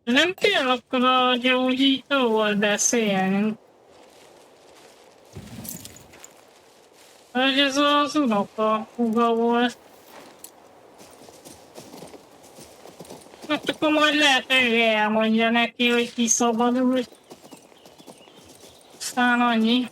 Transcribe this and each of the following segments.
Nem kell akkor a gyógyítóval beszélnünk. Hogy ez az unoka húga volt. Hát akkor majd lehet, hogy elmondja neki, hogy kiszabadult. Aztán annyi.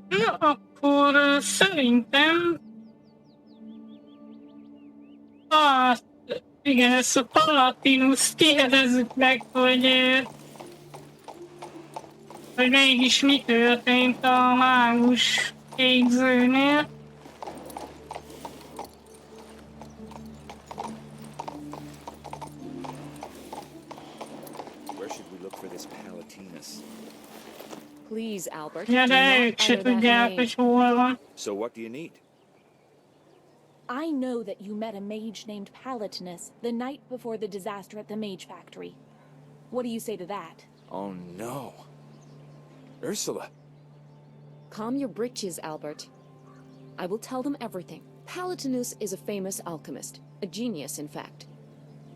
Na, akkor szerintem... Hát, igen, ezt a Palatinus kérdezzük meg, hogy mégis mi történt a mágus végzőnél. Where should we look for this Palatinus? Please, Albert. Ja, do de not ők se utter that tudják, name. hogy hol van. So what do you need? I know that you met a mage named Palatinus the night before the disaster at the mage factory. What do you say to that? Oh no. Ursula. Calm your britches, Albert. I will tell them everything. Palatinus is a famous alchemist, a genius, in fact.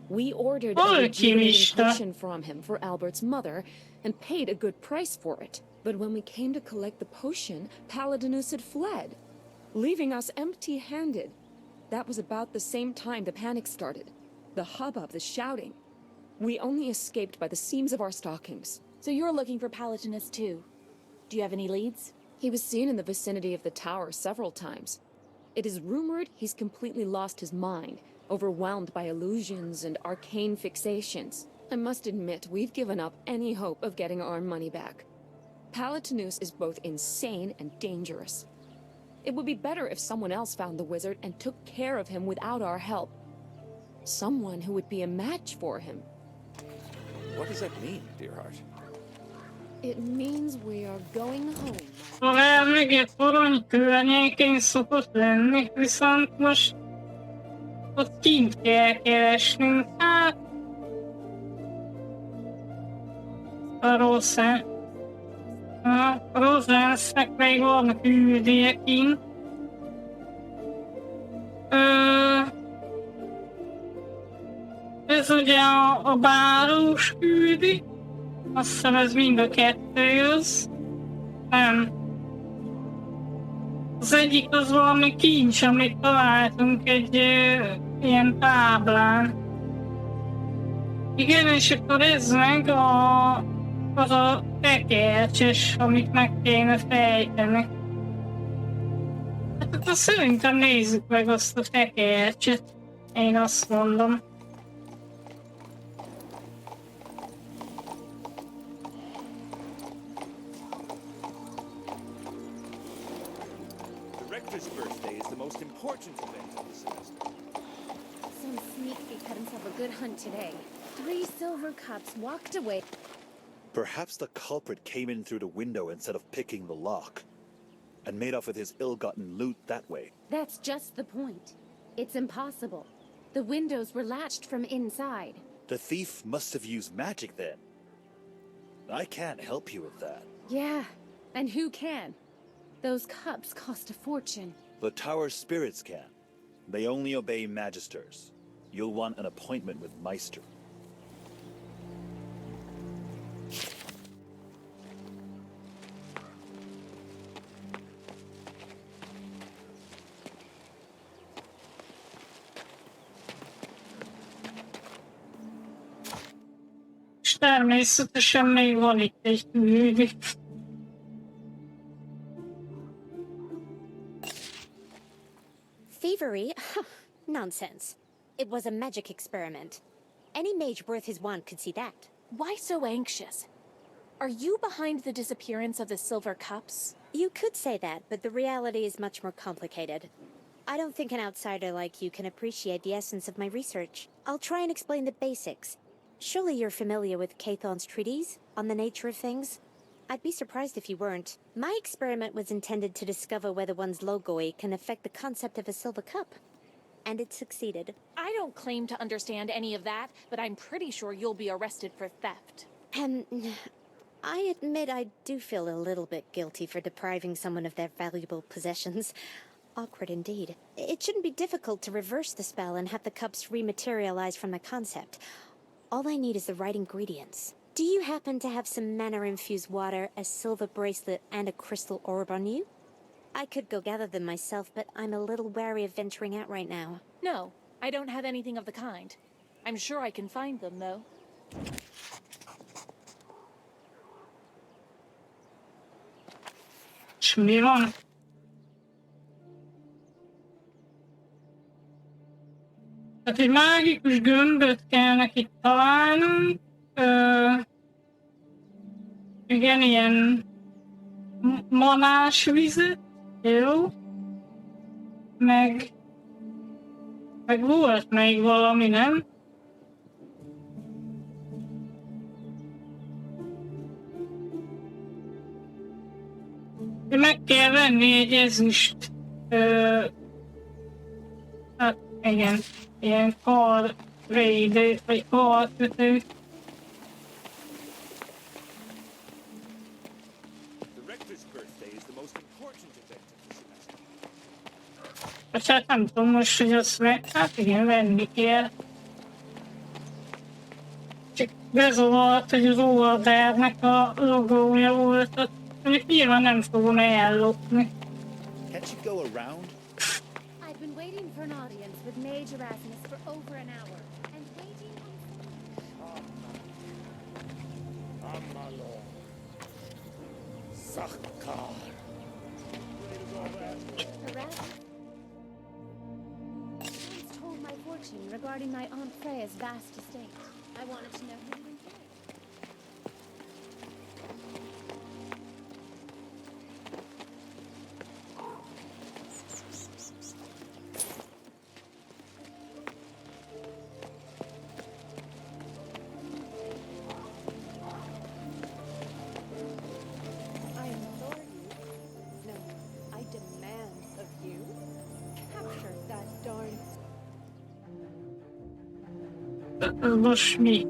We ordered a rejuvenating Alchemista. potion from him for Albert's mother and paid a good price for it. But when we came to collect the potion, Palatinus had fled, leaving us empty-handed. That was about the same time the panic started. The hubbub, the shouting. We only escaped by the seams of our stockings. So you're looking for Palatinus too. Do you have any leads? He was seen in the vicinity of the tower several times. It is rumored he's completely lost his mind, overwhelmed by illusions and arcane fixations. I must admit, we've given up any hope of getting our money back. Palatinus is both insane and dangerous. It would be better if someone else found the wizard and took care of him without our help. Someone who would be a match for him. What does that mean, dear heart? It means we are going home. Szóval még egy torony környékén szokott lenni, viszont most ott kint kell keresnünk. Hát... A Rozánsnak még vannak üldéje kint. Ez ugye a bárós küldi. Azt hiszem ez mind a kettő az. Nem. Az egyik az valami kincs, amit találtunk egy ilyen táblán. Igen, és akkor ez meg az a tekercses, amit meg kéne fejteni. Hát akkor szerintem nézzük meg azt a tekercset. Én azt mondom. Rector's birthday is the most important event of the semester. Some sneak thief had himself a good hunt today. 3 silver cups walked away. Perhaps the culprit came in through the window instead of picking the lock, and made off with his ill-gotten loot that way. That's just the point. It's impossible. The windows were latched from inside. The thief must have used magic then. I can't help you with that. Yeah, and who can? Those cups cost a fortune. The tower spirits can. They only obey magisters. You'll want an appointment with Meister. És természetesen még van itt egy küldi. Thievery? Nonsense. It was a magic experiment. Any mage worth his wand could see that. Why so anxious? Are you behind the disappearance of the silver cups? You could say that, but the reality is much more complicated. I don't think an outsider like you can appreciate the essence of my research. I'll try and explain the basics. Surely you're familiar with Cathon's treatise on the nature of things? I'd be surprised if you weren't. My experiment was intended to discover whether one's logoi can affect the concept of a silver cup. And it succeeded. I don't claim to understand any of that, but I'm pretty sure you'll be arrested for theft. I admit I do feel a little bit guilty for depriving someone of their valuable possessions. Awkward indeed. It shouldn't be difficult to reverse the spell and have the cups rematerialize from the concept. All I need is the right ingredients. Do you happen to have some mana-infused water, a silver bracelet, and a crystal orb on you? I could go gather them myself, but I'm a little wary of venturing out right now. No, I don't have anything of the kind. I'm sure I can find them, though. És mi van? Tehát egy mágikus gömböt kell neki találnunk. Igen, ilyen manás vizet. Jó. Meg volt még valami, nem? Meg kell venni egy ezüst, hát igen, ilyen karvédő, vagy karkötő. The rector's birthday is the most important event of the semester. Vagy hát nem tudom most, hogy azt hát igen, venni kell. Csak bezavart, hogy az oldalnak a logója volt. Mondjuk nyilván nem fogom ellopni. Can't you go around? I've been waiting for an audience with Mage Erasmus for over an hour, and waiting on... Amalo. Sakkar. Erasmus once told my fortune regarding my Aunt Freya's vast estate. I wanted to know who would inherit. Most mi?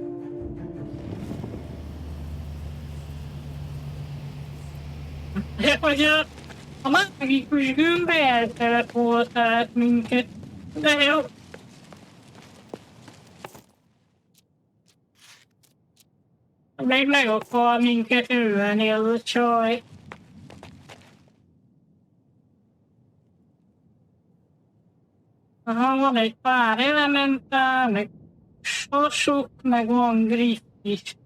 De hogy a mágikus gömb elteleportált minket. De jó. Még meg akar minket ölni az a csaj. Aha, van egy pár elementál, meg sorsok, meg van griff is.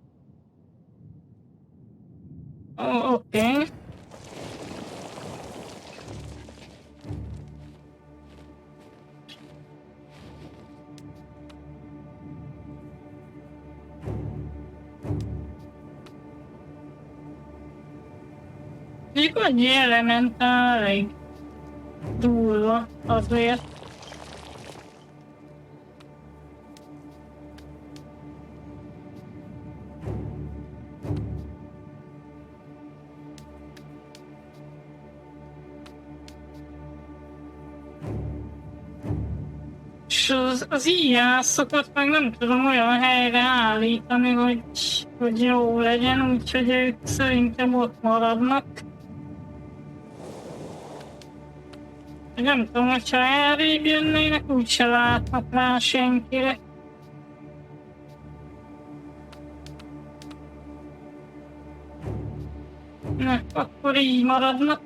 Oké. Még annyi elementál, elég durva azért. És az íjászokat meg nem tudom olyan helyre állítani, hogy jó legyen, úgyhogy ők szerintem ott maradnak. Nem tudom, hogyha elrébb jönnének, úgyse látnak rá senkire. Na, akkor így maradnak.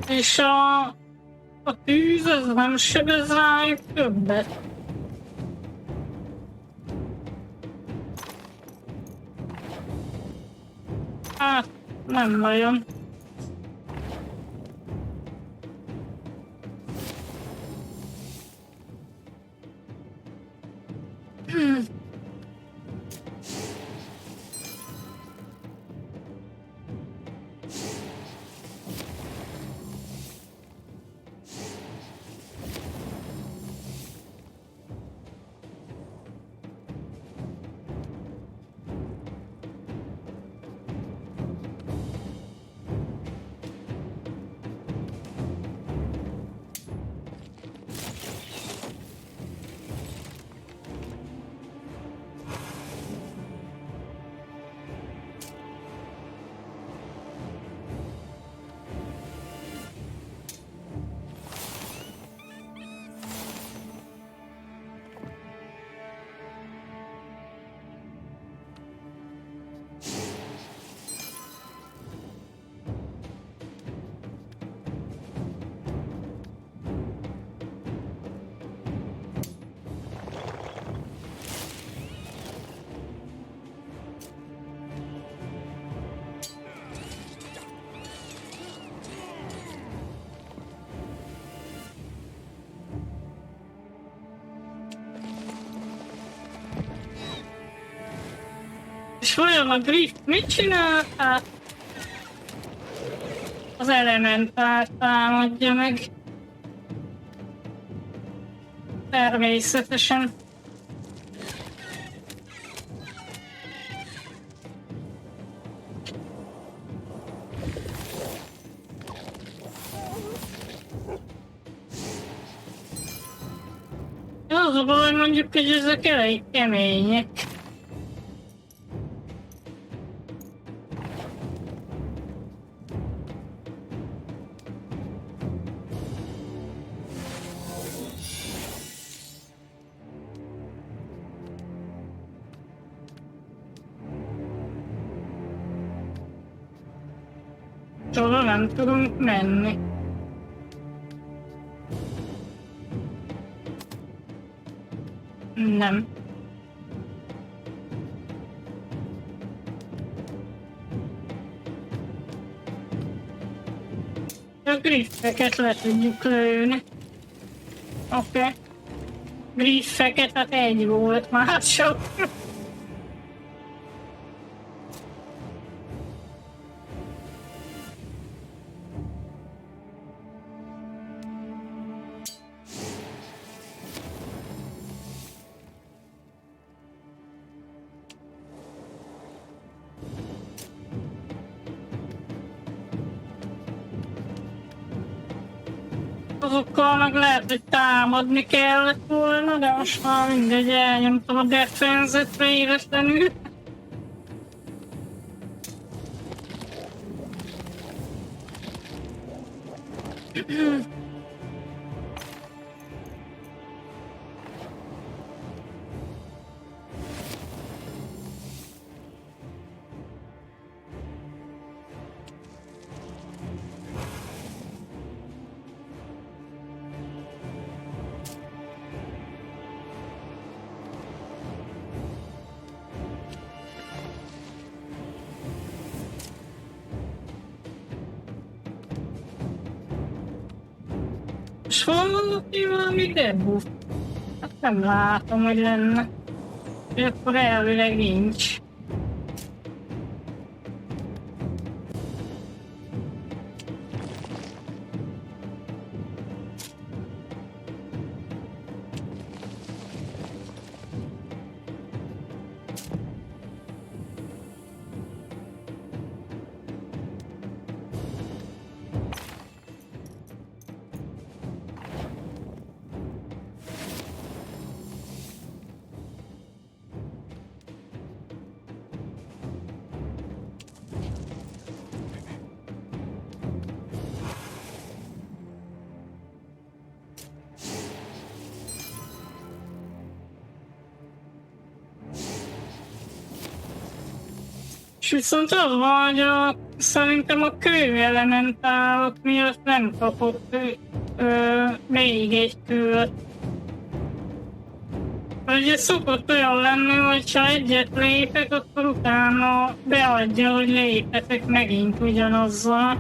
És a tűz az nem sebez rájuk többet. Hát, nem nagyon. És vajon a Griff mit csinál? Hát az elementárt támadja meg. Természetesen. Az a baj, mondjuk, hogy ezek elég kemények. Oda nem tudunk menni. Nem. A griffeket le tudjuk lőni. Oké. Griffeket, hát egy volt már sok. Azokkal meg lehet, hogy támadni kellett volna, de most már mindegy, elnyomtam a defense-et véletlenül. És valami debuff? Hát nem látom, hogy lenne. És akkor elvileg nincs. És viszont az van, hogy a Szerintem a kőelementálok miatt nem kapott még egy kőt. Ugye szokott olyan lenni, hogy ha egyet lépek, akkor utána beadja, hogy lépetek megint ugyanazzal.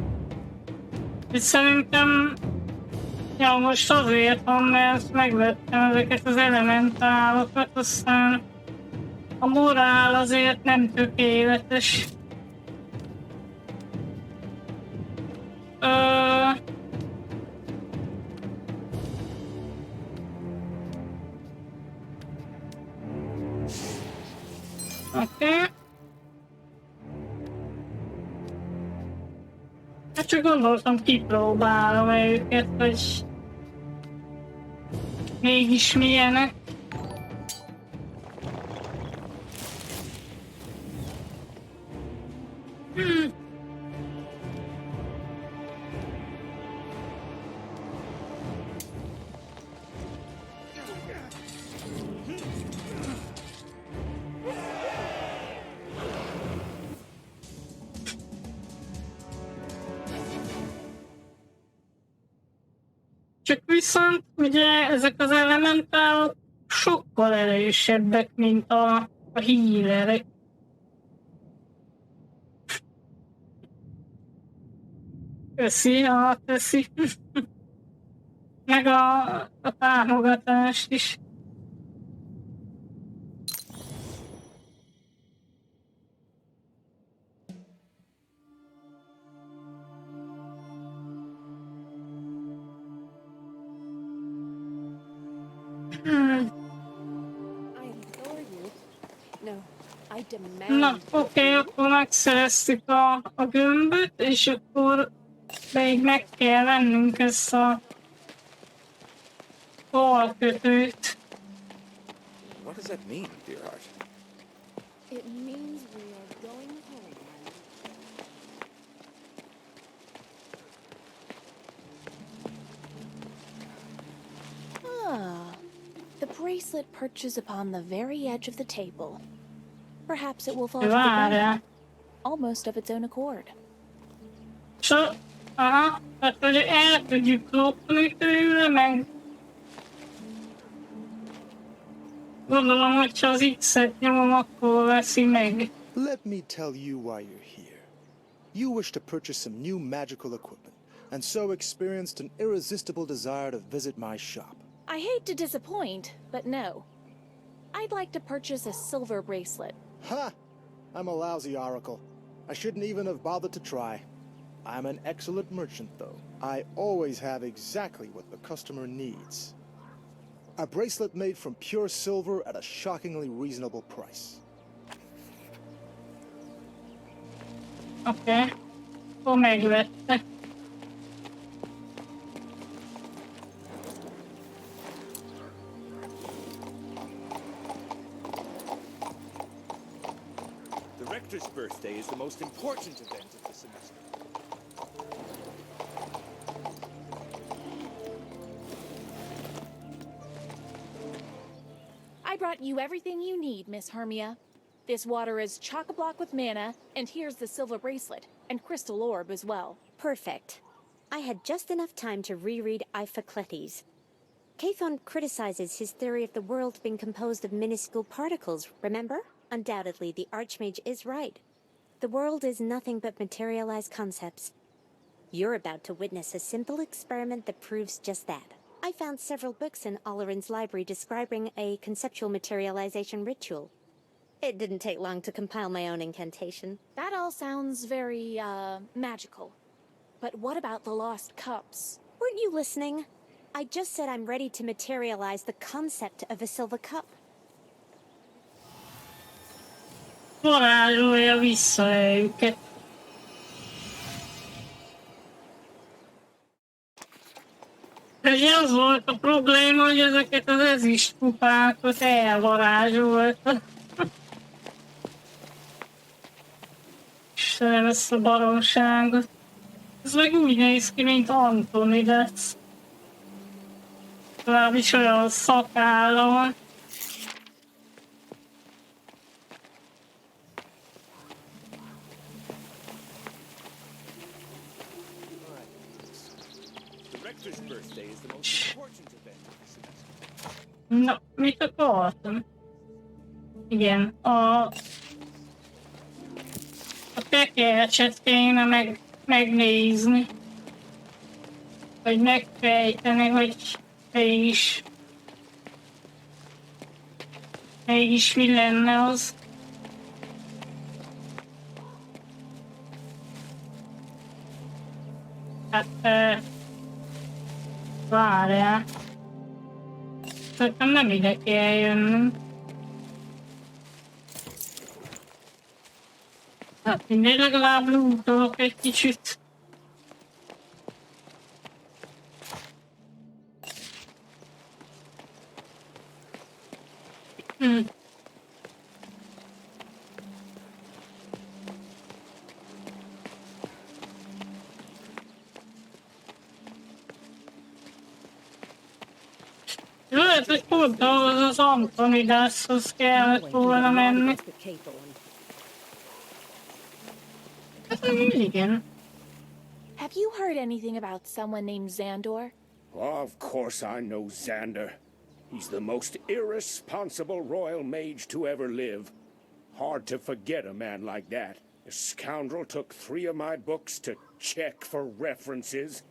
És szerintem, ja, most azért van, mert megvettem ezeket az elementálokat, aztán a morál azért nem tökéletes. Oké. Hát csak gondoltam, kipróbálom őket, hogy mégis milyenek. Csak viszont ugye ezek az elementálok sokkal erősebbek, mint a healerek. Köszi, teszi. Meg a támogatást is. Na, oké, akkor megszereztük a gömböt, és akkor még meg kell vennünk ezt a falkötőt. What does that mean, dear heart? It means we are going home. Ah, the bracelet perches upon the very edge of the table. Perhaps it will fall to the ground, almost of its own accord. So, tehát hogy el tudjuk lopni tőle, meg gondolom, hogyha az X-et nyomom, akkor veszi meg. Let me tell you why you're here. You wish to purchase some new magical equipment, and so experienced an irresistible desire to visit my shop. I hate to disappoint, but no. I'd like to purchase a silver bracelet. Ha! I'm a lousy oracle. I shouldn't even have bothered to try. I'm an excellent merchant, though. I always have exactly what the customer needs. A bracelet made from pure silver at a shockingly reasonable price. Oké, akkor megvette. The rector's birthday is the most important event of the semester. I brought you everything you need, Miss Hermia. This water is chock-a-block with mana, and here's the silver bracelet, and crystal orb as well. Perfect. I had just enough time to reread Iphicletes. Cathon criticizes his theory of the world being composed of minuscule particles, remember? Undoubtedly, the Archmage is right. The world is nothing but materialized concepts. You're about to witness a simple experiment that proves just that. I found several books in Oleron's library describing a conceptual materialization ritual. It didn't take long to compile my own incantation. That all sounds very, magical. But what about the lost cups? Weren't you listening? I just said I'm ready to materialize the concept of a silver cup. Varázsolja vissza őket. Ugye az volt a probléma, hogy ezeket az ezüstkupákat elvarázsolta. Istenem, ezt a baromságot. Ez meg úgy néz ki, mint Antonides. Legalábbis olyan szakálla van. rector's birthday is the most important event of the semester. Na, mit akartam? Igen, a tekercset kéne megnézni. Vagy megfejteni, hogy mégis mi lenne az. Hát, várjál. Szerintem nem ide kell jönnünk. Hát mindegy, legalább lootolok egy kicsit. Lehet, hogy pont ahhoz az Antonidászhoz kellett volna menni. Igen. Have you heard anything about someone named Xandor? Of course I know Xander. He's the most irresponsible royal mage to ever live. Hard to forget a man like that. The scoundrel took 3 of my books to check for references,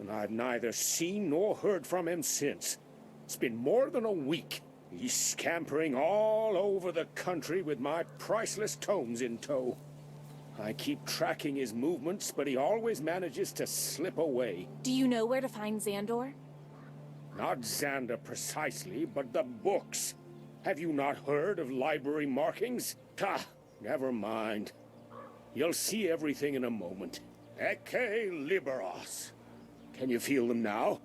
and I've neither seen nor heard from him since. It's been more than a week. He's scampering all over the country with my priceless tomes in tow. I keep tracking his movements, but he always manages to slip away. Do you know where to find Xandor? Not Xander precisely, but the books. Have you not heard of library markings? Ah, never mind. You'll see everything in a moment. Ecce liberos. Can you feel them now?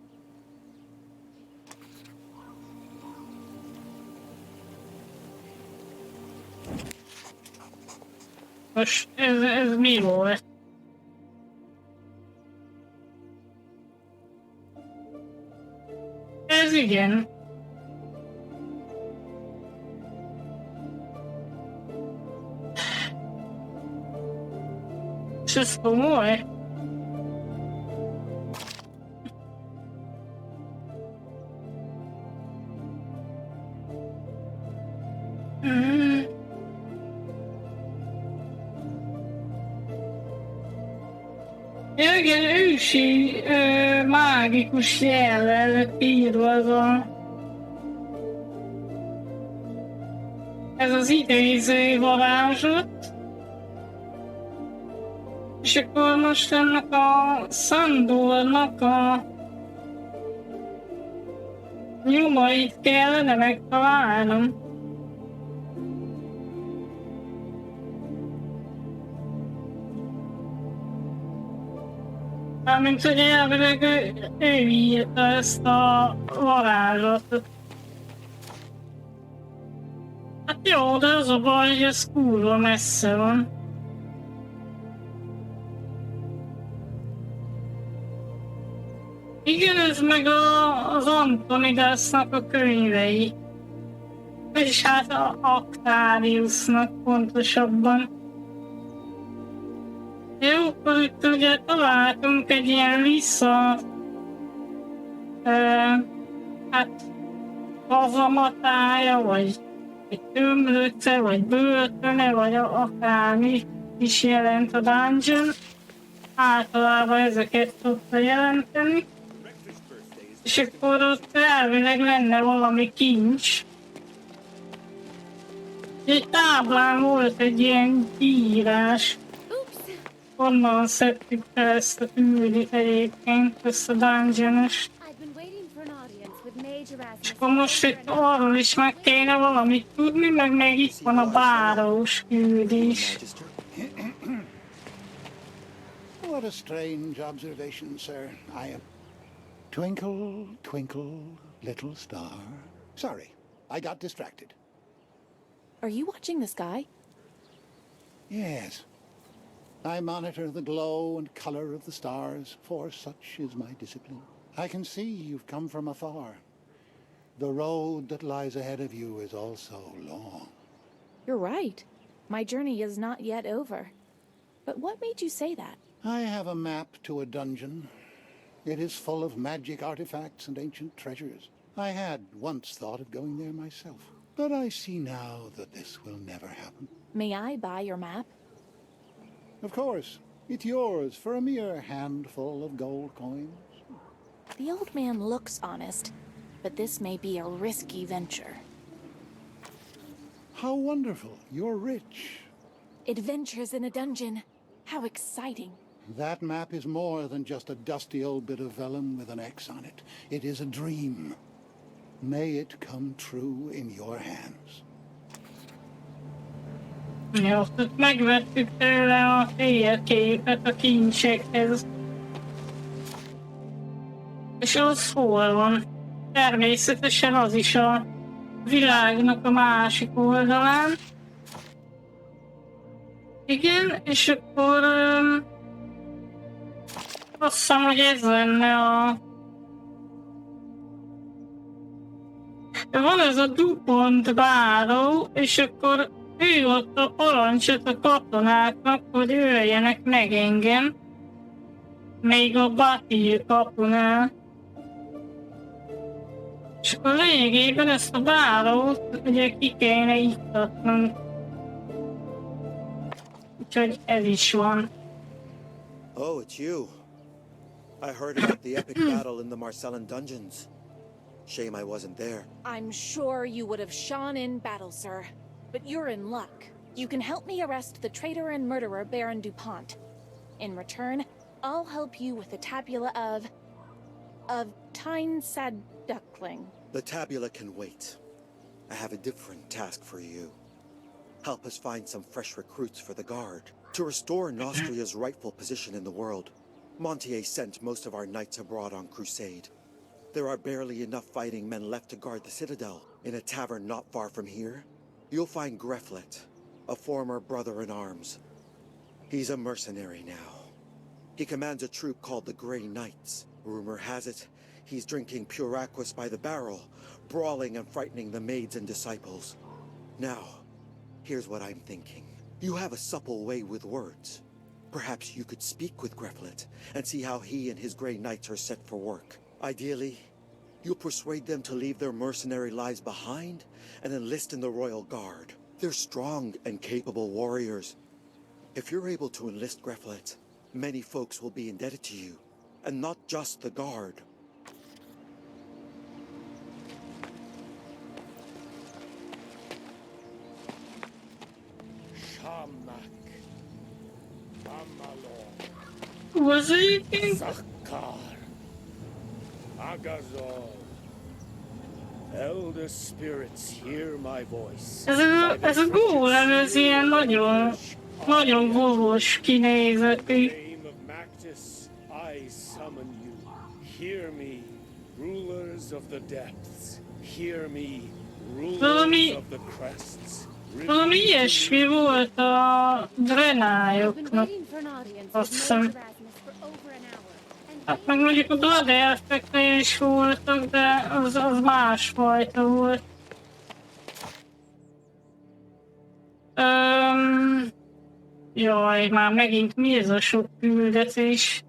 Most ez mi volt? Ez igen. És ez komoly? Ja, igen, ősi mágikus jellel lett írva ez az idéző varázslat. És akkor most ennek a Xandornak a nyomait kellene megtalálnom. Mármint, hogy elvileg ő írta ezt a varázslatot. Hát jó, de az a baj, hogy ez kurva messze van. Igen, ez meg az Antonidásznak a könyvei. És hát a Octaviusnak pontosabban. Jó, akkor itt ugye találtunk egy ilyen hát hazamatája, vagy egy tömlöce, vagy börtöne, vagy akármi is jelent a dungeon. Általában ezeket szokta jelenteni. És akkor ott elvileg lenne valami kincs. Egy táblán volt egy ilyen írás. Honnan szedtük fel ezt a küldit egyébként, ezt a dungeon-est. És akkor most itt arról is meg kéne valamit tudni, meg még itt van a bárós küldés. What a strange observation, sir. I am... Twinkle, twinkle, little star. Sorry, I got distracted. Are you watching the sky? Yes. I monitor the glow and color of the stars, for such is my discipline. I can see you've come from afar. The road that lies ahead of you is also long. You're right. My journey is not yet over. But what made you say that? I have a map to a dungeon. It is full of magic artifacts and ancient treasures. I had once thought of going there myself, but I see now that this will never happen. May I buy your map? Of course, it's yours for a mere handful of gold coins. The old man looks honest, but this may be a risky venture. How wonderful. You're rich. Adventures in a dungeon. How exciting. That map is more than just a dusty old bit of vellum with an X on it. It is a dream. May it come true in your hands. Ja, azt ott megvettük tőle a térképet a kincsekhez. És az hol van? Természetesen az is a világnak a másik oldalán. Igen, és akkor azt hiszem, hogy ez lenne a... Van ez a DuPont báró, és akkor ő ott a parancsot a katonáknak, hogy öljenek meg engem. Még a Batil kapunál. És akkor lényegében ezt a bárót ugye ki kellene iktatnunk. Úgyhogy ez is van. Oh, it's you. I heard about the epic battle in the Marcellan dungeons. Shame I wasn't there. I'm sure you would have shone in battle, sir. But you're in luck. You can help me arrest the traitor and murderer Baron DuPont. In return, I'll help you with the tabula of Tynesad Duckling. The tabula can wait. I have a different task for you. Help us find some fresh recruits for the Guard. To restore Nostria's rightful position in the world. Montier sent most of our knights abroad on crusade. There are barely enough fighting men left to guard the citadel. In a tavern not far from here, you'll find Greflet, a former brother-in-arms. He's a mercenary now. He commands a troop called the Grey Knights. Rumor has it, he's drinking pure aquas by the barrel, brawling and frightening the maids and disciples. Now, here's what I'm thinking. You have a supple way with words. Perhaps you could speak with Greflet and see how he and his Grey Knights are set for work. Ideally, you'll persuade them to leave their mercenary lives behind and enlist in the Royal Guard. They're strong and capable warriors. If you're able to enlist Greflet, many folks will be indebted to you, and not just the Guard. Shamak. Amalor. Was it? Zakar. Agazol. Elder spirits, hear my voice. Ez a gólem, ez ilyen nagyon gólos kinézetű. Name of Mactus, I summon you. Hear me, rulers of the depths. Hear me, rulers of the crests. Valami ilyesmi volt a Drenályoknak, azt hiszem. Hát meg mondjuk a Blood Elfeknél is voltak, de az másfajta volt. Jaj, már megint mi ez a sok küldetés?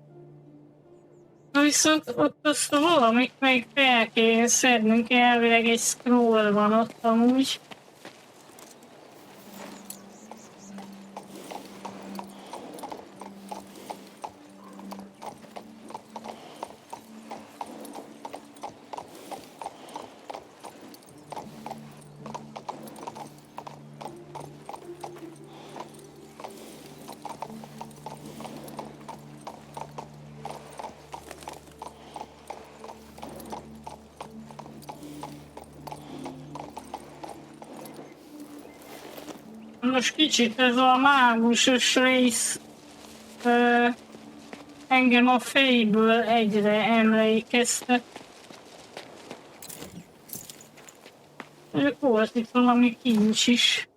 Na viszont ott azt a valamit még fel kell szednünk, elvileg egy scroll van ott amúgy. Most kicsit ez a mágusos rész engem a fejből egyre emlékeztet. Volt itt valami kincs is.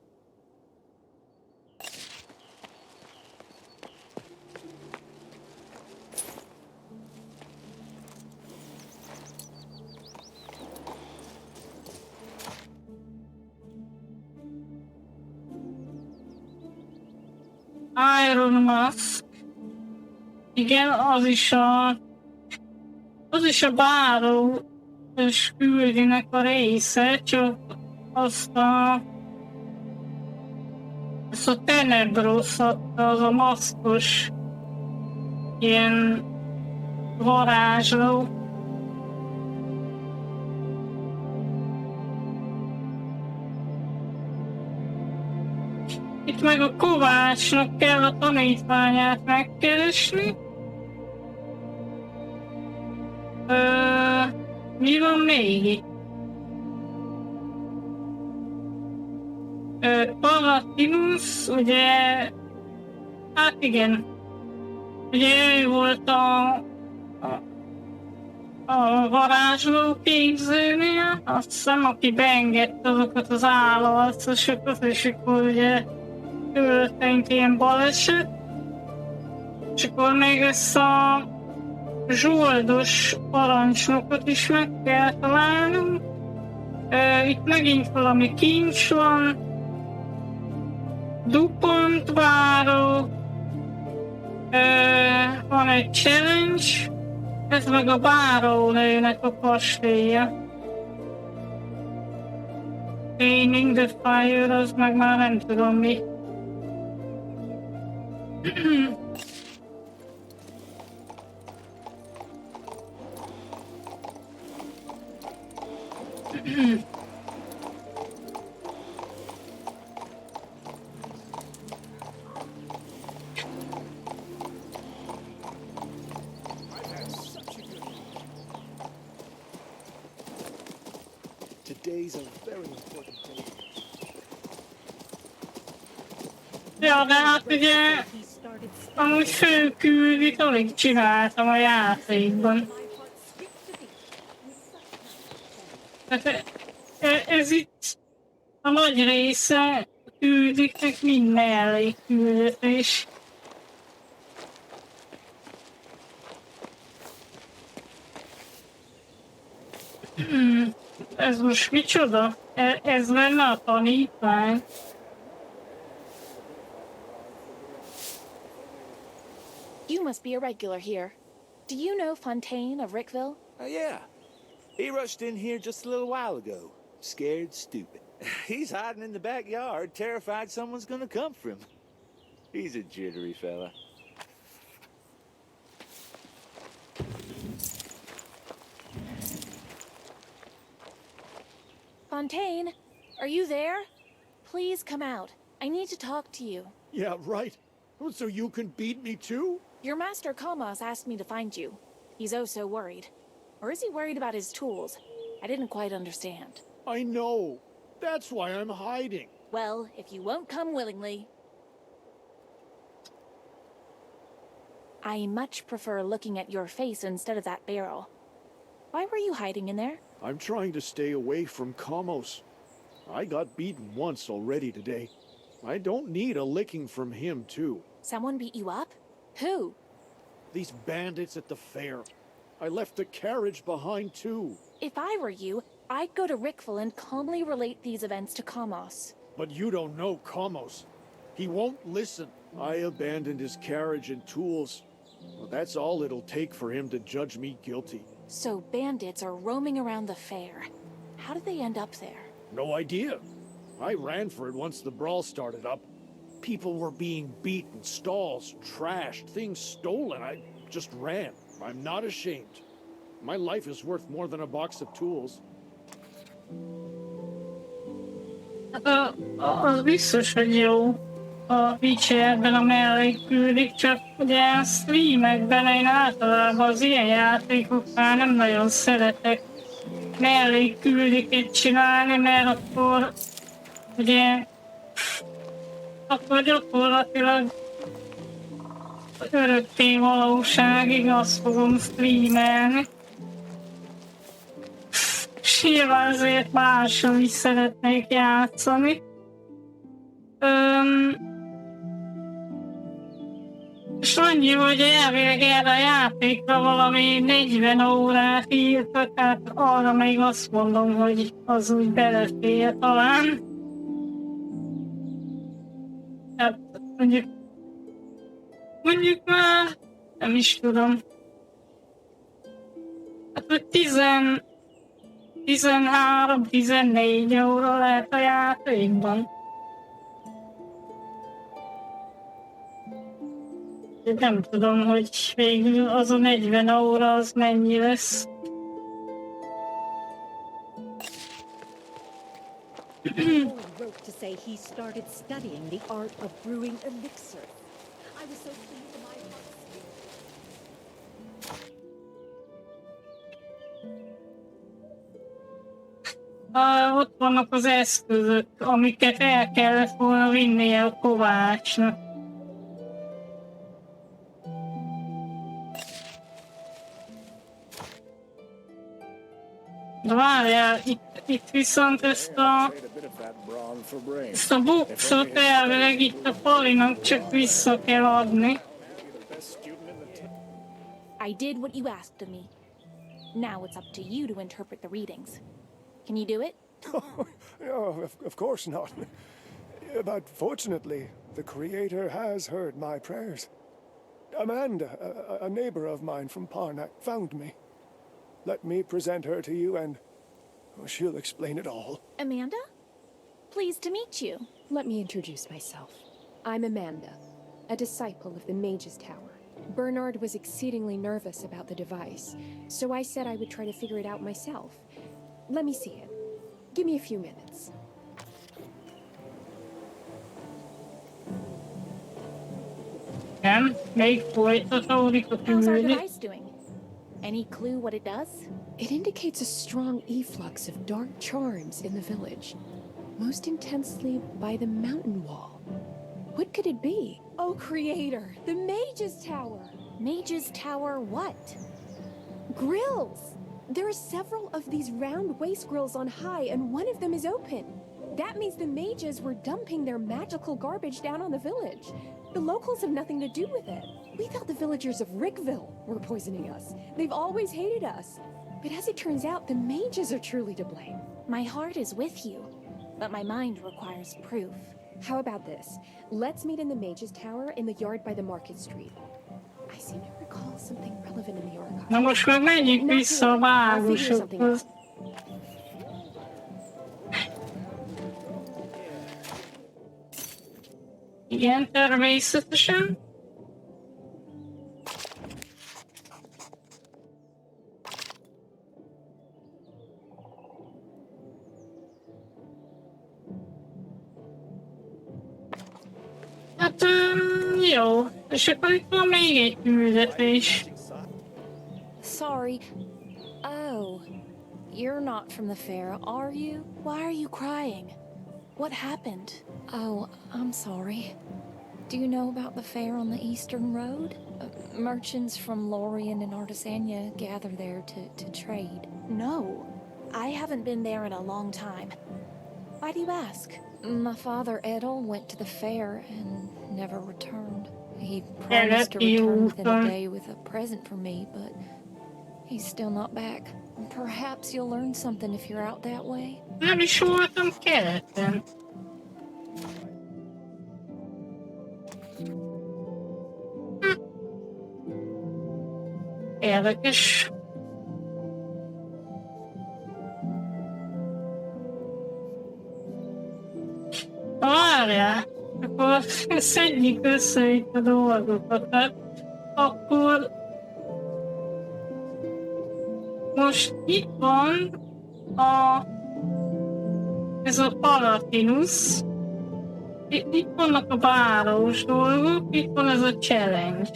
Iron Mask. Igen, az is a Az is a báró és küldinek a része, csak azt a Tenebrosz adta, az a maszkos ilyen varázsló. Itt meg a kovácsnak kell a tanítványát megkeresni. Mi van még itt? Palatinus, ugye, hát igen, ugye ő volt a varázsló képzőnél, azt hiszem, aki beengedte azokat az állarcosokat, és akkor ugye történt ilyen baleset, és akkor még ezt a zsoldos parancsnokot is meg kell találnunk. Itt megint valami kincs van, Dupont váró, van egy challenge, ez meg a bárónőnek a kastélya. Training the Fire, az meg már nem tudom mi. Today's a very important day. Ja, de hát ugye amúgy főküldit alig csináltam a játékban. Tehát ez itt a nagy része küldiknek minden elég küldetés. Ez most micsoda? Ez lenne a tanítvány. You must be a regular here. Do you know Fontaine of Rickville? Yeah. He rushed in here just a little while ago. Scared stupid. He's hiding in the backyard, terrified someone's gonna come for him. He's a jittery fella. Fontaine, are you there? Please come out. I need to talk to you. Yeah, right. So you can beat me too? Your master Kalmas asked me to find you. He's oh so worried. Or is he worried about his tools? I didn't quite understand. I know. That's why I'm hiding. Well, if you won't come willingly... I much prefer looking at your face instead of that barrel. Why were you hiding in there? I'm trying to stay away from Kamos. I got beaten once already today. I don't need a licking from him, too. Someone beat you up? Who? These bandits at the fair. I left the carriage behind, too. If I were you, I'd go to Rickville and calmly relate these events to Kamos. But you don't know Kamos. He won't listen. I abandoned his carriage and tools. Well, that's all it'll take for him to judge me guilty. So bandits are roaming around the fair. How did they end up there? No idea. I ran for it once the brawl started up. People were being beaten, stalls trashed, things stolen. I just ran. I'm not ashamed. My life is worth more than a box of tools. Az biztos, hogy jó a Witcherben a mellékküldik, csak ugye a streamekben én általában az ilyen játékoknál nem nagyon szeretek mellékküldiket csinálni, mert akkor ugye akkor gyakorlatilag örökké valóságig azt fogom streamelni. És nyilván azért mással is szeretnék játszani. És annyi, hogy elvileg erre a játékra valami 40 órát írtak, tehát arra még azt mondom, hogy az úgy belefér talán. Hát mondjuk már nem is tudom. hogy 13-14 óra lehet a játékban. Nem tudom, hogy végül az a 40 óra az mennyi lesz. Wrote to say he started studying the art of brewing elixir. I was so pleased to my heart. Ott vannak az eszközök, amiket el kellett volna vinnie a kovácsnak. De várjál, itt viszont ezt a boxot elvileg itt a Palinak csak vissza kell adni. I did what you asked of me. Now it's up to you to interpret the readings. Can you do it? No, of course not. But fortunately, the Creator has heard my prayers. Amanda, a neighbor of mine from Parnak, found me. Let me present her to you and she'll explain it all. Amanda? Pleased to meet you. Let me introduce myself. I'm Amanda, a disciple of the Mage's Tower. Bernard was exceedingly nervous about the device, so I said I would try to figure it out myself. Let me see it. Give me a few minutes. Még folytatódik a How's our küldés. device doing? Any clue what it does? It indicates a strong efflux of dark charms in the village, most intensely by the mountain wall. What could it be? Oh, Creator, the Mage's Tower! Mage's Tower what? Grills! There are several of these round waste grills on high, and one of them is open. That means the mages were dumping their magical garbage down on the village. The locals have nothing to do with it. We thought the villagers of Rickville were poisoning us. They've always hated us. But as it turns out, the mages are truly to blame. My heart is with you, but my mind requires proof. How about this? Let's meet in the Mage's Tower in the yard by the Market Street. I seem to recall something relevant in the archive. Na most meg menjünk vissza a mágusokhoz. Igen, természetesen. Hát, jó. És akkor itt van még egy küldetés. Sorry. Oh, you're not from the fair, are you? Why are you crying? What happened? Oh, I'm sorry. Do you know about the fair on the Eastern Road? Merchants from Lorien and Artisania gather there to trade. No, I haven't been there in a long time. Why do you ask? My father, Edel, went to the fair and never returned. He promised to return within a day with a present for me, but he's still not back. Perhaps you'll learn something if you're out that way. Nem is voltam keleten. Érdekes. Várjál, akkor szedjük össze itt a dolgokat. Tehát akkor most itt van ez a Palatinus. Itt vannak a bárós dolgok, itt van ez a challenge.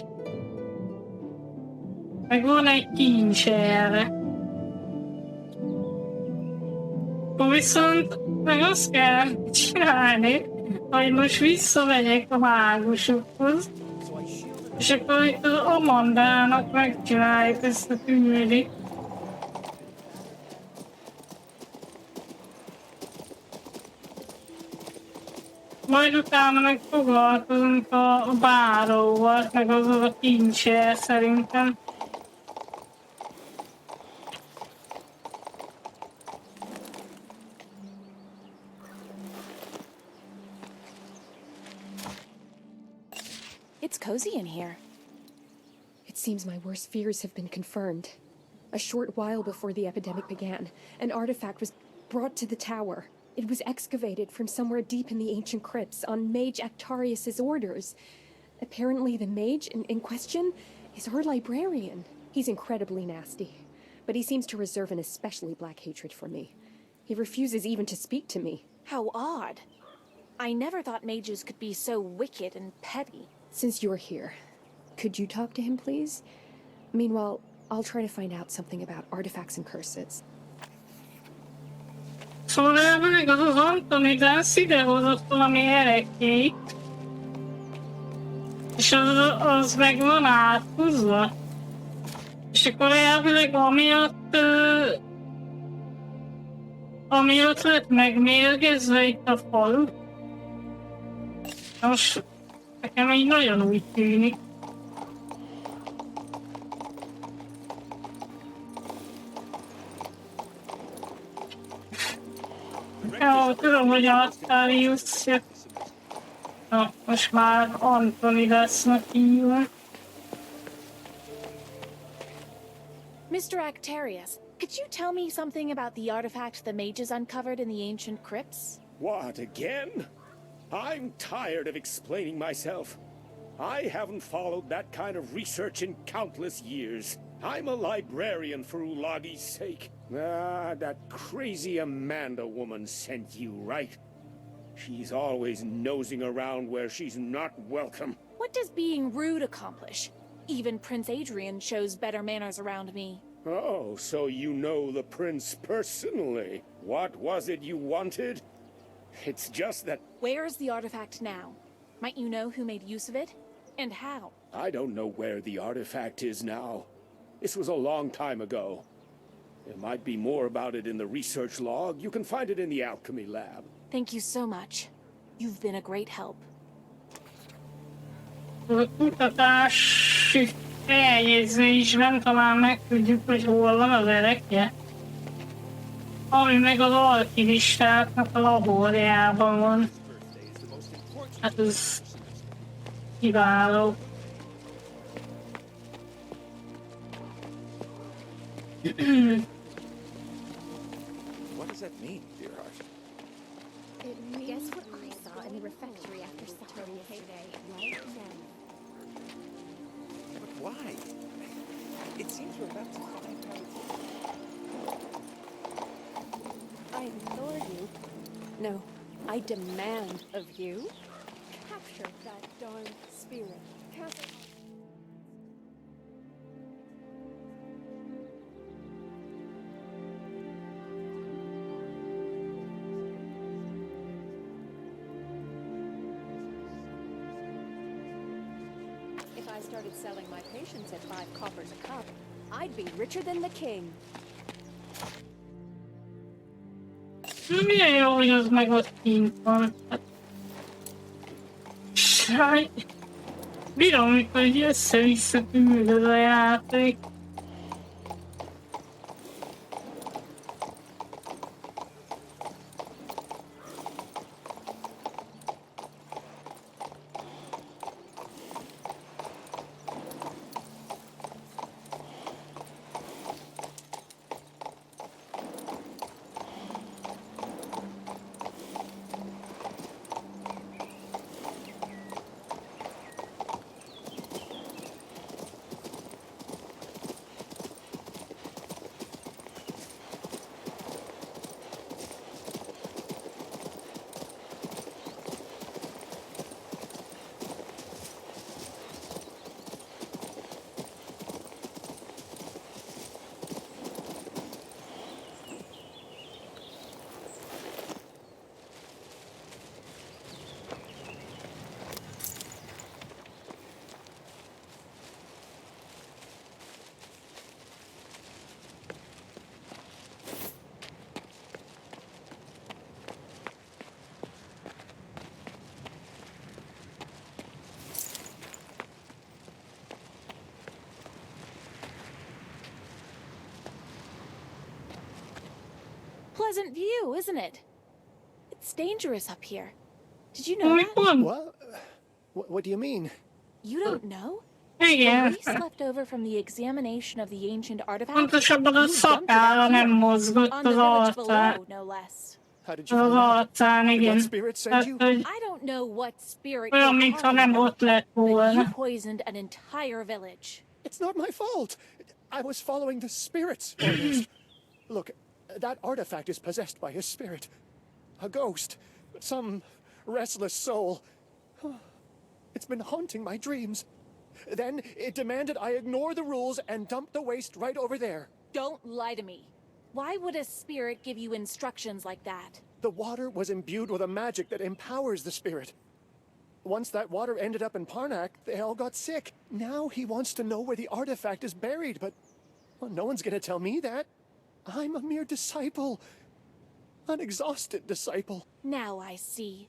Meg van egy kincs erre. Akkor viszont meg azt kell csinálni, hogy most visszamegyek a mágusokhoz, és akkor itt az Amandának megcsináljuk ezt a küldét. Majd utána meg foglalkozunk a báróval, meg azon a kincsel szerintem. It's cozy in here. It seems my worst fears have been confirmed. A short while before the epidemic began, an artifact was brought to the tower. It was excavated from somewhere deep in the ancient crypts on Mage Actarius's orders. Apparently the mage in question is our librarian. He's incredibly nasty, but he seems to reserve an especially black hatred for me. He refuses even to speak to me. How odd. I never thought mages could be so wicked and petty. Since you're here, could you talk to him, please? Meanwhile, I'll try to find out something about artifacts and curses. Szóval elvileg az Antonidász idehozott valami erekét, és az meg van áthúzva. És akkor elvileg amiatt lett megmérgezve itt a falu. Most nekem így nagyon úgy tűnik. Jó, tudom, hogy Artarius jött. Na, most már Antonidásznak hívják. Mr. Actarius, could you tell me something about the artifact the mages uncovered in the ancient crypts? What, again? I'm tired of explaining myself. I haven't followed that kind of research in countless years. I'm a librarian for Ulagi's sake. Ah, that crazy Amanda woman sent you, right? She's always nosing around where she's not welcome. What does being rude accomplish? Even Prince Adrian shows better manners around me. Oh, so you know the prince personally. What was it you wanted? It's just that... Where's the artifact now? Might you know who made use of it? And how? I don't know where the artifact is now. This was a long time ago. There might be more about it in the research log. You can find it in the alchemy lab. Thank you so much. You've been a great help. A kutatási feljegyzésben talán megtudjuk, hogy hol van az erekje. Ami meg az alkimistáknak a laborjában van. Hát ez kiváló. What does that mean, dear heart? Guess what I saw in the refectory after supper today, right then. But why? It seems we're about to find out. I implore you. No, I demand of you. Capture that darn spirit. If I started selling my patients at 5 coppers a cup, I'd be richer than the king. Milyen jó, hogy az meg ott kint van. Sáj. Bírom, mikor így össze-vissza küldöd a játék. Pleasant view, isn't it? It's dangerous up here. Did you know that? What? What do you mean? You don't know? Igen. waste left over from the examination of the ancient artifact. Pontosabban a You dumped it szakára out nem here, mozgott on az the village arcán. below, no less. How did you Az find out? arcán, Did igen. that spirit send Hát, you? hogy I don't know what spirit olyan, you're mintha talking nem about, ott lett but you volna. poisoned an entire village. It's not my fault. I was following the spirit's orders. Look, that artifact is possessed by his spirit. A ghost. Some restless soul. It's been haunting my dreams. Then it demanded I ignore the rules and dump the waste right over there. Don't lie to me. Why would a spirit give you instructions like that? The water was imbued with a magic that empowers the spirit. Once that water ended up in Parnak, they all got sick. Now he wants to know where the artifact is buried, but well, no one's gonna tell me that. I'm a mere disciple. An exhausted disciple. Now I see.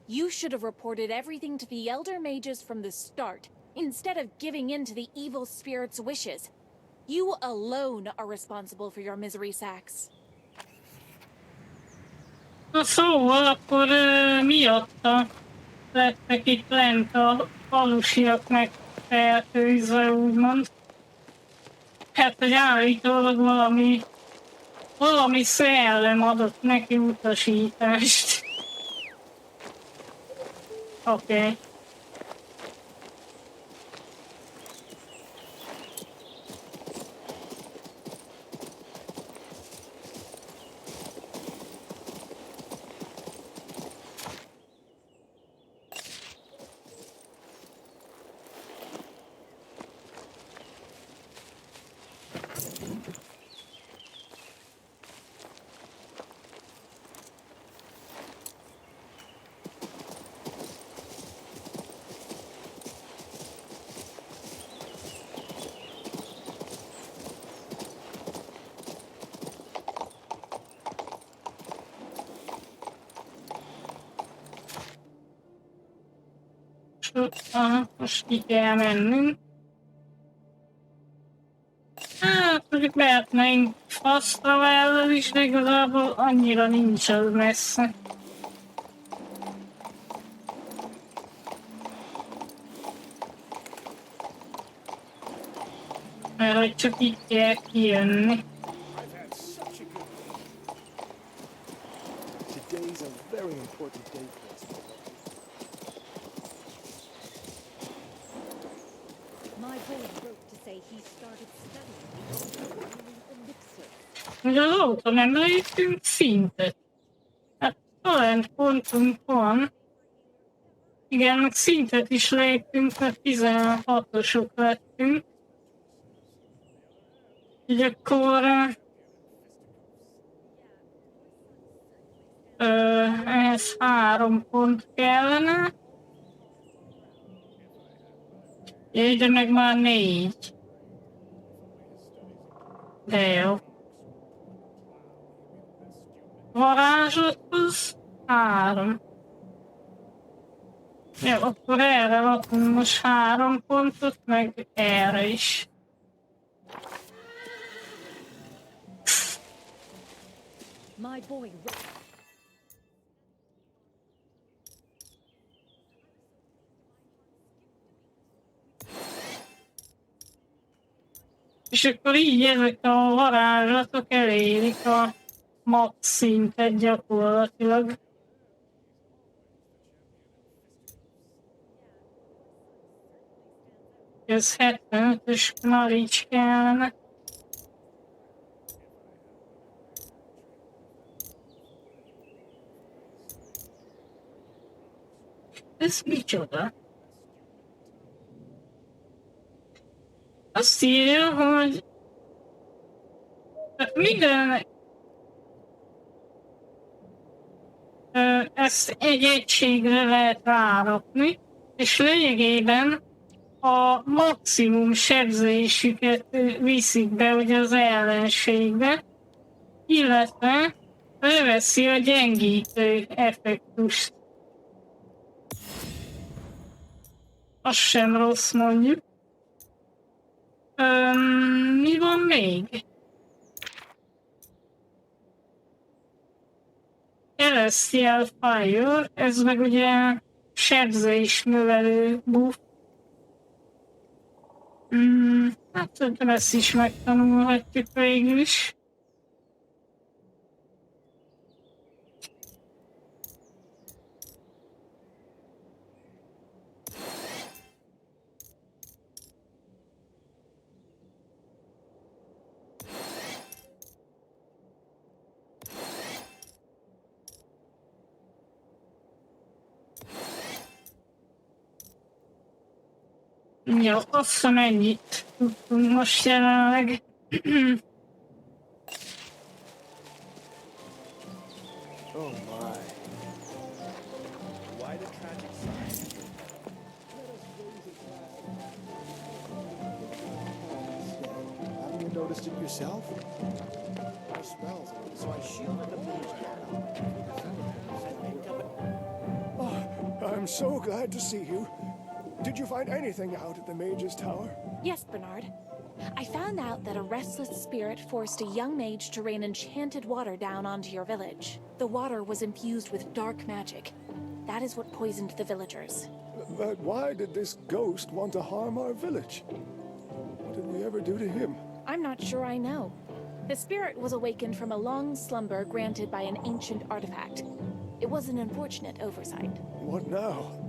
You should have reported everything to the Elder Mages from the start, instead of giving in to the evil spirit's wishes. You alone are responsible for your misery sacks. Na szóval akkor miatta lettek itt lent a falusiak meg fertőzve, úgymond. Hát, hogy állítólag valami szellem adott neki utasítást. Oké. Most ki kell mennünk. Hát, mondjuk lehetnénk fasztravellel is, de igazából annyira nincs az messze. Mert hogy csak így kell kijönni. Today's a very important day for us. My boy wrote to say he started studying the art of brewing elixir. Ugye az autó nem léptünk szintet. Hát talent pontunk van. Igen, meg szintet is léptünk, mert 16-osok lettünk. Így akkor ehhez 3 pont kellene. Jaj, de meg már 4. De jó. Varázslat az 3. Jó, akkor erre rakunk most 3 pontot, meg erre is. My boy wrote. És akkor így ezek a varázslatok elérik a max szintet gyakorlatilag. Ez 75-ös knarics kellene. Ez micsoda? Azt írja, hogy minden ezt egy egységre lehet rárakni, és lényegében a maximum sebzésüket viszik be ugye az ellenségbe, illetve leveszi a gyengítő effektust. Az sem rossz, mondjuk. Mi van még? Celestial Fire, ez meg ugye sebzés növelő buff. Hát szerintem ezt is megtanulhatjuk végül is. Jó, azt hiszem ennyit tudtunk most jelenleg. Oh my. Why the tragic side? Haven't you noticed it yourself? Our spells, so I shielded the page Oh, I'm so glad to see you. Did you find anything out at the Mage's Tower? Yes, Bernard. I found out that a restless spirit forced a young mage to rain enchanted water down onto your village. The water was infused with dark magic. That is what poisoned the villagers. But why did this ghost want to harm our village? What did we ever do to him? I'm not sure I know. The spirit was awakened from a long slumber granted by an ancient artifact. It was an unfortunate oversight. What now?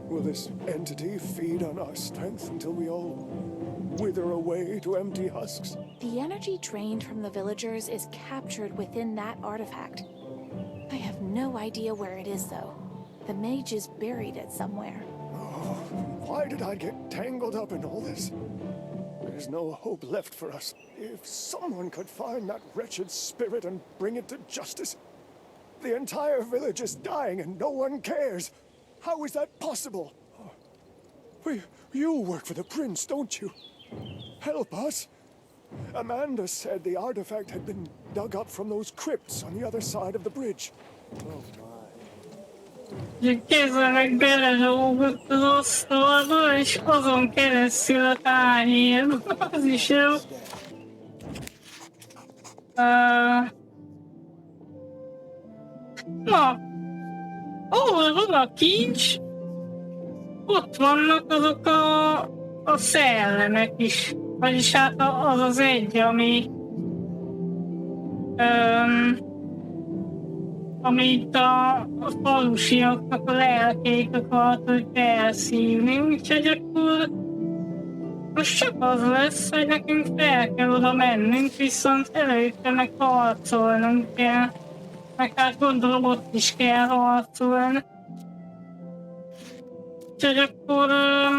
Will this entity feed on our strength until we all wither away to empty husks? The energy drained from the villagers is captured within that artifact. I have no idea where it is, though. The mage is buried it somewhere. Oh, why did I get tangled up in all this? There's no hope left for us. If someone could find that wretched spirit and bring it to justice. The entire village is dying and no one cares. How is that possible? You work for the prince, don't you? Help us. Amanda said the artifact had been dug up from those crypts on the other side of the bridge. Oh my. Kézzel belerúgott az asztalba, és azon keresztül a tányér. Az is jó. Na, ahol van a kincs, ott vannak azok a szellemek is. Vagyis hát az az egy, ami itt a falusiaknak a lelkék akartak elszívni, úgyhogy akkor most csak az lesz, hogy nekünk fel kell oda mennünk, viszont előtte meg harcolnunk kell. Meg hát gondolom ott is kell harcolni. Úgyhogy akkor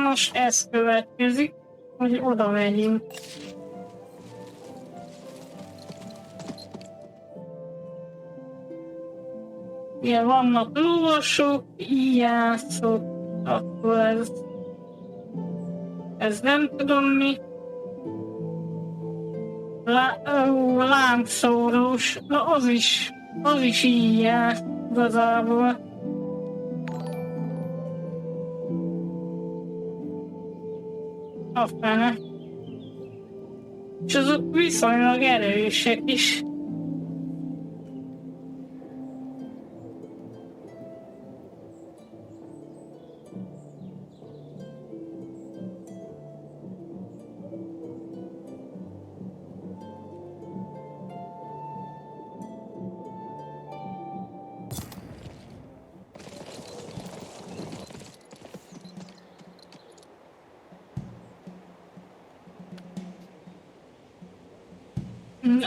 most ez következik, hogy oda megyünk. Igen, vannak lovasok, íjászok, akkor ez nem tudom mi. Láncszórós, na az is íjász igazából. A fene. És azok viszonylag erősek is.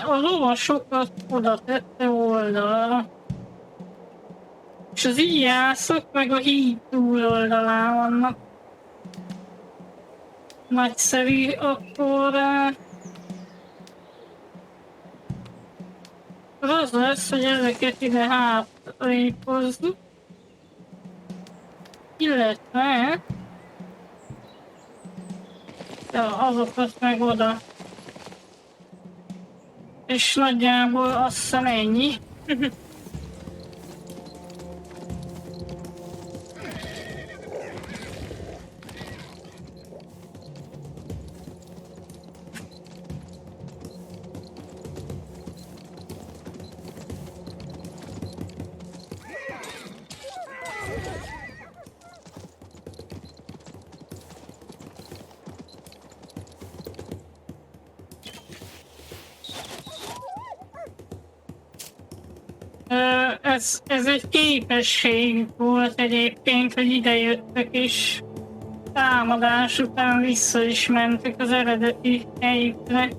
A lovasokat oda tette oldalra. És az íjászok meg a híd túloldalán vannak. Nagyszerű, akkor az lesz, hogy ezeket ide hátrépozzuk. Illetve azokat meg oda. És nagyjából azt hiszem ennyi. Ez egy képesség volt egyébként, hogy idejöttek és támadás után vissza is mentek az eredeti helyükre.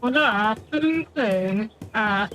Oda át tudunk lőni? Át.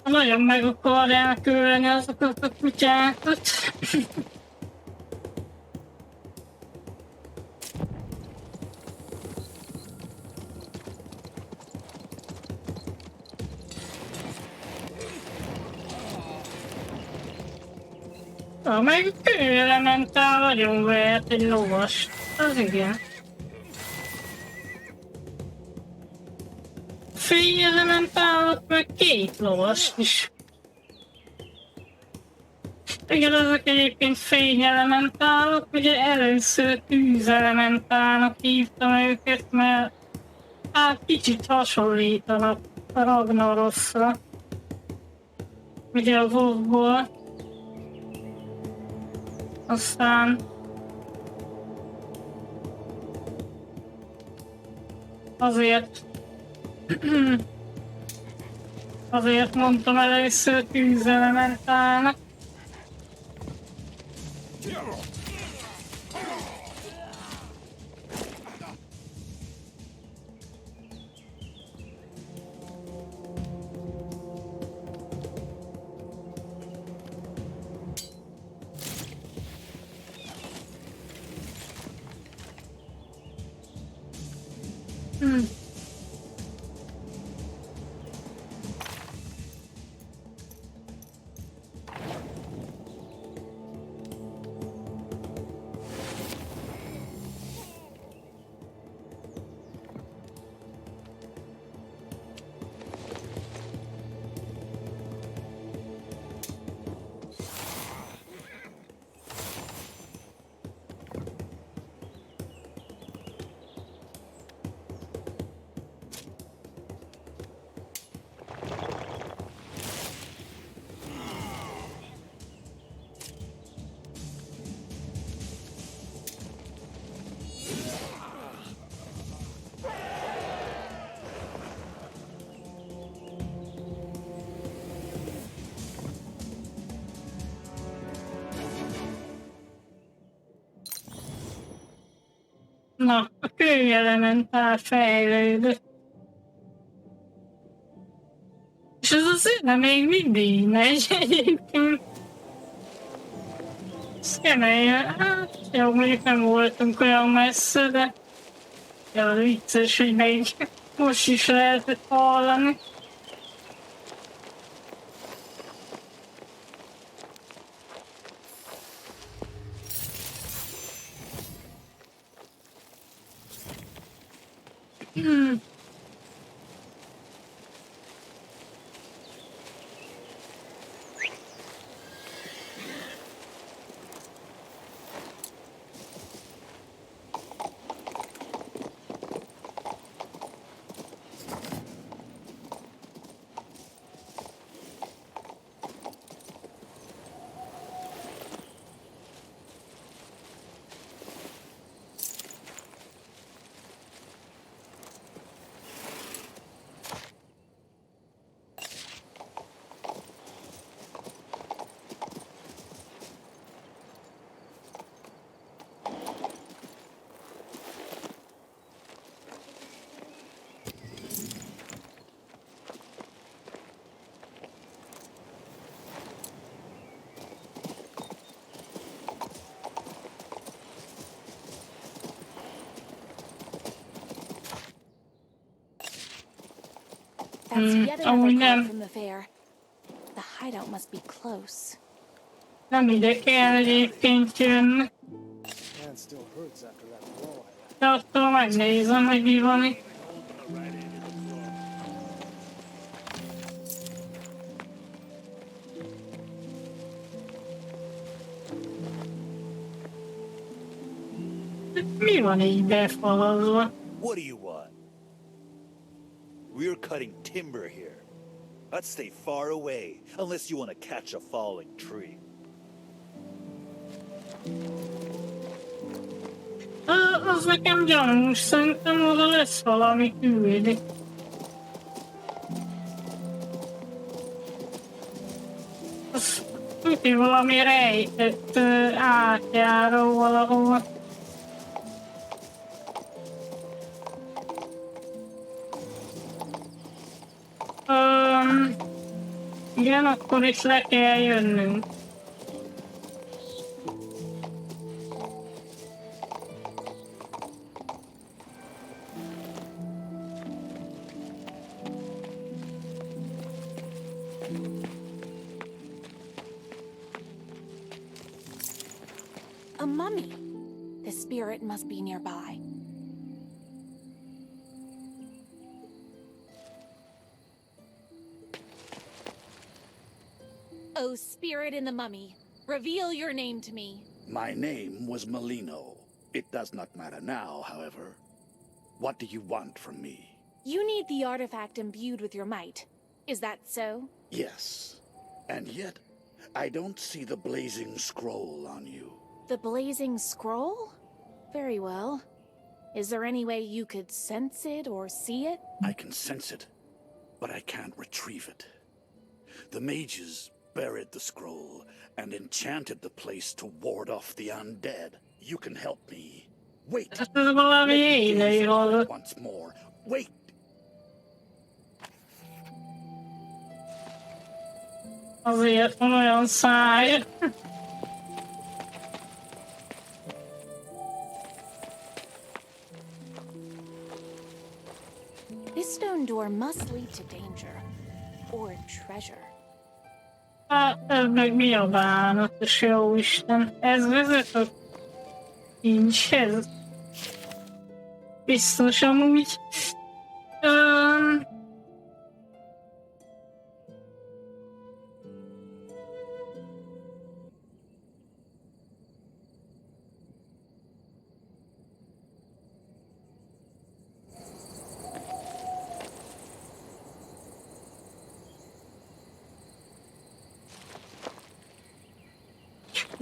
Nagyon meg akarják ölni azokat a kutyákat. Meg kőelementál nagyon vert egy lovas. Az igen. Fényelementálok meg 2 lovast is. Igen, ezek egyébként fényelementálok, ugye először tűzelementálnak hívtam őket, mert hát kicsit hasonlítanak a Ragnarosra. Ugye a WoW-ból. Aztán azért mondtam először tűzelementálnak. Na, a kőelementál fejlődött. És ez az zene még mindig megy egyébként. Ez kemény, hát jó, mondjuk nem voltunk olyan messze, de jó, vicces, hogy még most is lehetett hallani. That's yet another amúgy card nem. from the fair. The hideout must be close. Nem ide kell egyébként jönni. Hand still hurts after that blow. De attól megnézem, hogy mi van itt. Mi van így befalazva? What do you want? We're cutting timber here. Let's stay far away, unless you want to catch a falling tree. Az nekem gyanús, szerintem oda lesz valami küldi. Az tuti valami rejtett átjáró valahol. Igen, akkor is le kell jönnünk. A mummy. The spirit must be nearby. Oh, spirit in the mummy, reveal your name to me. My name was Molino. It does not matter now, however. What do you want from me? You need the artifact imbued with your might. Is that so? Yes. And yet, I don't see the blazing scroll on you. The blazing scroll? Very well. Is there any way you could sense it or see it? I can sense it, but I can't retrieve it. The mages buried the scroll and enchanted the place to ward off the undead. You can help me. Wait. Let me gaze on it once more. Wait. Azért van olyan száj. This stone door must lead to danger. Or treasure. Hát ez meg mi a bánatos, jó Isten. Ez vezet a kincshez. Biztos amúgy.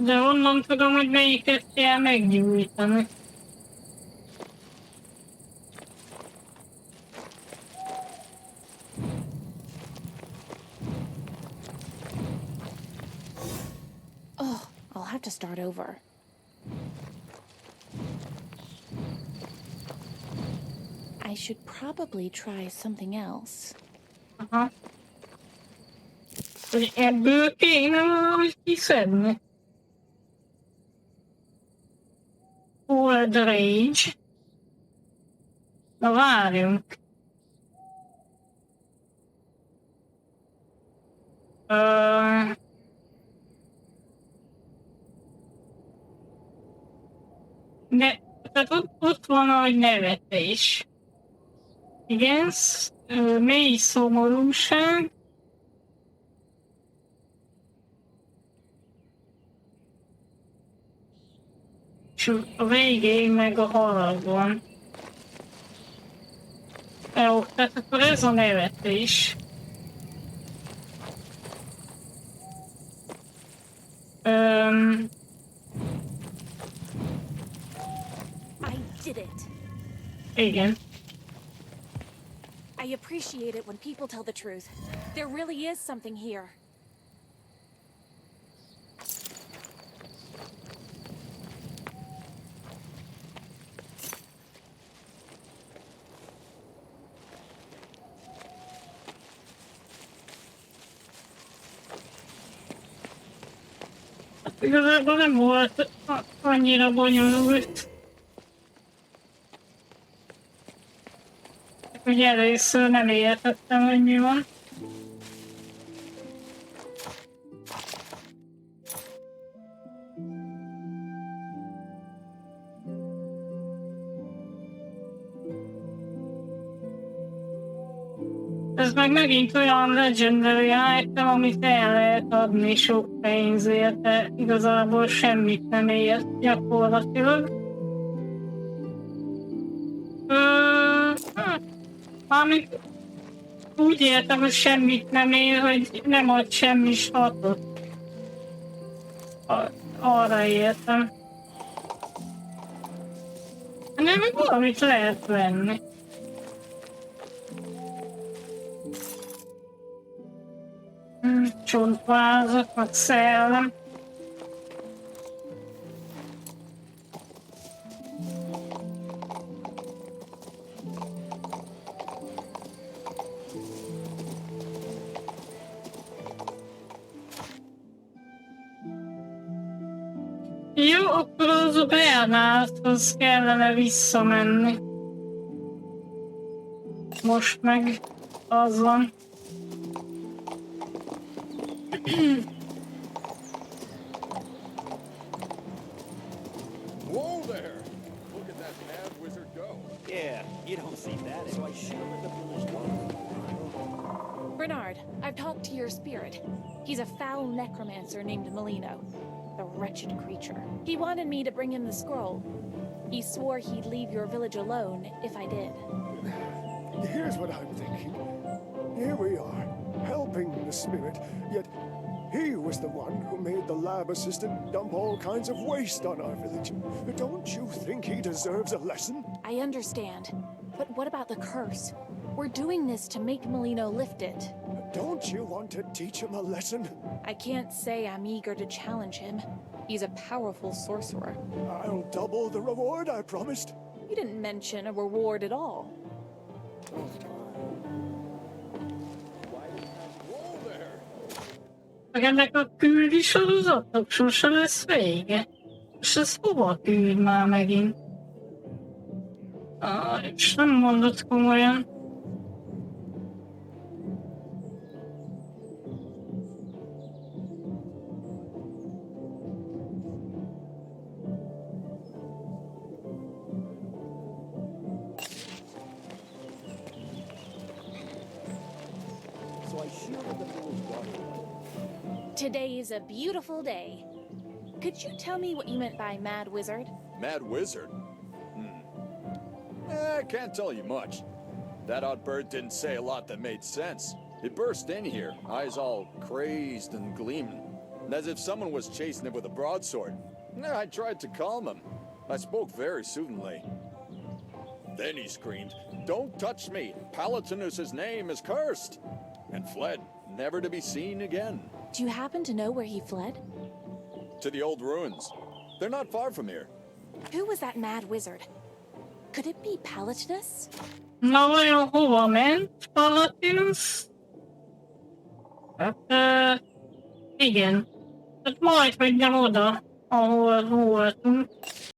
De onnan tudom, hogy melyiket kell meggyújtani. Oh, I'll have to start over. I should probably try something else. Aha. Hogy ebből kéne valahogy kiszedni. Old Rage. Na várjunk. De, tehát ott van a nevetés. Igen, mély szomorúság. És a végén meg a harag van. Jó, tehát akkor ez a nevetés. I did it. Igen. I appreciate it when people tell the truth. There really is something here. Igazából nem volt annyira bonyolult. ugye először nem értettem, hogy mi van. Ez meg megint olyan legendary item, amit el lehet adni sok pénzért, de igazából semmit nem ért gyakorlatilag. Mármint úgy értem, hogy semmit nem ér, hogy nem ad semmi statot. Arra értem. Nem, valamit lehet venni. Csontvázak, vagy szellem. Jó, akkor az Bernardhoz kellene visszamenni. Most meg az van. Whoa there! Look at that mad wizard go. Yeah, you don't see that. So I shielded the village guard. Bernard, I've talked to your spirit. He's a foul necromancer named Molino. The wretched creature. He wanted me to bring him the scroll. He swore he'd leave your village alone if I did. Here's what I'm thinking. Here we are, helping the spirit, yet he was the one who made the lab assistant dump all kinds of waste on our village. Don't you think he deserves a lesson? I understand. But what about the curse? We're doing this to make Molino lift it. Don't you want to teach him a lesson? I can't say I'm eager to challenge him. He's a powerful sorcerer. I'll double the reward I promised. You didn't mention a reward at all. Meg ennek a küldi sorozatnak sose lesz vége. És ez hova küld már megint? És nem mondod komolyan. Today's a beautiful day. Could you tell me what you meant by mad wizard? Mad wizard? I can't tell you much. That odd bird didn't say a lot that made sense. It burst in here, eyes all crazed and gleaming, as if someone was chasing it with a broadsword. I tried to calm him. I spoke very soothingly. Then he screamed, "Don't touch me! Palatinus's name is cursed!" and fled, never to be seen again. Do you happen to know where he fled? To the old ruins. They're not far from here. Who was that mad wizard? Could it be Palatinus? Na vajon hova ment Palatinus? Hát, igen. Hát majd megyem oda, ahol voltunk.